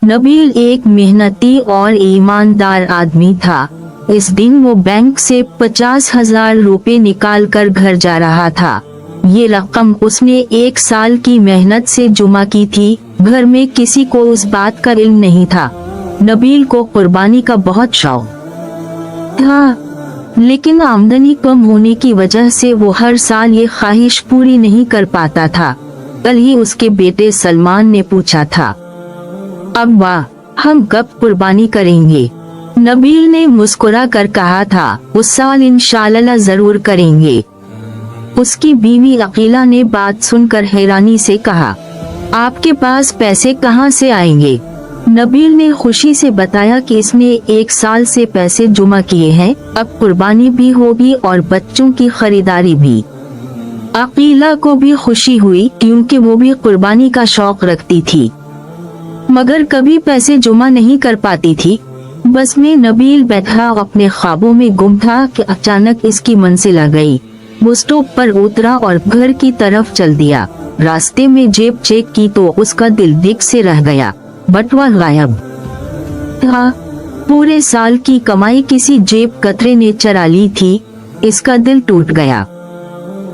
नबील एक मेहनती और ईमानदार आदमी था। इस दिन वो बैंक से 50,000 रुपए निकाल कर घर जा रहा था। ये रकम उसने 1 साल की मेहनत से जमा की थी। घर में किसी को उस बात का इल्म नहीं था। नबील को कुर्बानी का बहुत शौक था, लेकिन आमदनी कम होने की वजह से वो हर साल ये ख्वाहिश पूरी नहीं कर पाता था। कल ही उसके बेटे सलमान ने पूछा था, अब्बा हम कब कुर्बानी करेंगे? नबील ने मुस्कुरा कर कहा था, उस साल इंशाअल्लाह जरूर करेंगे। उसकी बीवी अकीला ने बात सुनकर हैरानी से कहा, आपके पास पैसे कहाँ से आएंगे? नबील ने खुशी से बताया कि इसने 1 साल से पैसे जमा किए हैं, अब कुर्बानी भी होगी और बच्चों की खरीदारी भी। अकीला को भी खुशी हुई क्योंकि वो भी कुर्बानी का शौक रखती थी, मगर कभी पैसे जमा नहीं कर पाती थी। बस में नबील बैठा अपने ख्वाबों में गुम था कि अचानक इसकी मंजिल आ गई। वो स्टॉप पर उतरा और घर की तरफ चल दिया। रास्ते में जेब चेक की तो उसका दिल दिख से रह गया। बटुआ गायब था। पूरे साल की कमाई किसी जेब कतरे ने चरा ली थी। इसका दिल टूट गया।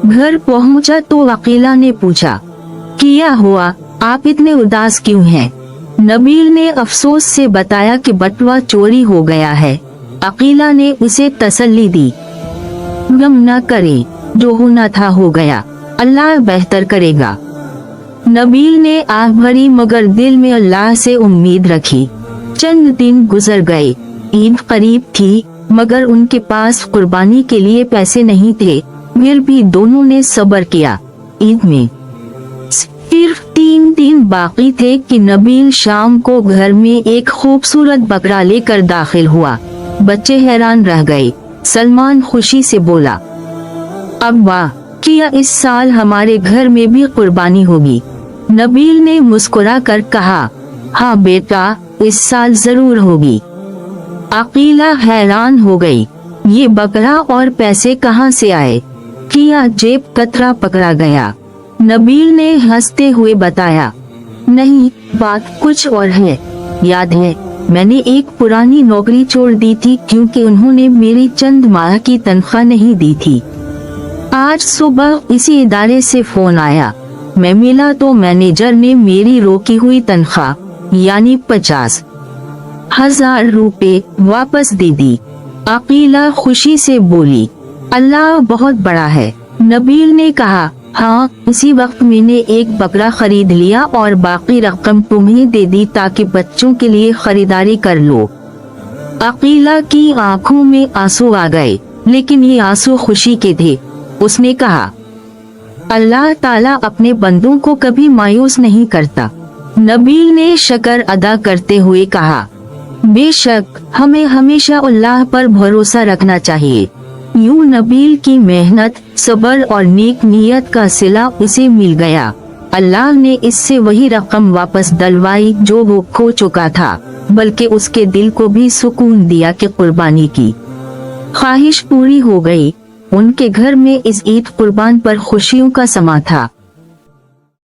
घर पहुंचा तो अकीला ने पूछा, क्या हुआ, आप इतने उदास क्यों हैं? नबील ने अफसोस से बताया कि बटुआ चोरी हो गया है। अकीला ने उसे तसल्ली दी, गम न करे, जो होना था हो गया, अल्लाह बेहतर करेगा। नबील ने आह भरी मगर दिल में अल्लाह से उम्मीद रखी। चंद दिन गुजर गए। ईद करीब थी मगर उनके पास कुर्बानी के लिए पैसे नहीं थे। फिर भी दोनों ने सब्र किया। ईद में सिर्फ 3 दिन बाकी थे कि नबील शाम को घर में एक खूबसूरत बकरा लेकर दाखिल हुआ। बच्चे हैरान रह गए। सलमान खुशी से बोला, अब्बा क्या इस साल हमारे घर में भी कुर्बानी होगी? नबील ने मुस्कुरा कर कहा, हाँ बेटा, इस साल जरूर होगी। अकीला हैरान हो गई, ये बकरा और पैसे कहाँ से आए? क्या जेब कतरा पकड़ा गया? नबील ने हंसते हुए बताया, नहीं, बात कुछ और है। याद है, मैंने एक पुरानी नौकरी छोड़ दी थी क्योंकि उन्होंने मेरी चंद माह की तनख्वाह नहीं दी थी। आज सुबह इसी इदारे से फोन आया। मैं मिला तो मैनेजर ने मेरी रोकी हुई तनख्वाह यानी 50,000 रुपए वापस दे दी। अकीला खुशी से बोली, अल्लाह बहुत बड़ा है। नबील ने कहा, हाँ, उसी वक्त मैंने एक बकरा खरीद लिया और बाकी रकम तुम्हें दे दी ताकि बच्चों के लिए खरीदारी कर लो। अकीला की आंखों में आंसू आ गए, लेकिन ये आंसू खुशी के थे। उसने कहा, अल्लाह ताला अपने बंदों को कभी मायूस नहीं करता। नबील ने शुक्र अदा करते हुए कहा, बेशक हमें हमेशा अल्लाह पर भरोसा रखना चाहिए। यूं नबील की मेहनत, सब्र और नेक नियत का सिला उसे मिल गया। अल्लाह ने इससे वही रकम वापस दिलवाई जो वो खो चुका था, बल्कि उसके दिल को भी सुकून दिया कि कुर्बानी की ख्वाहिश पूरी हो गई। उनके घर में इस ईद कुर्बान पर खुशियों का समा था।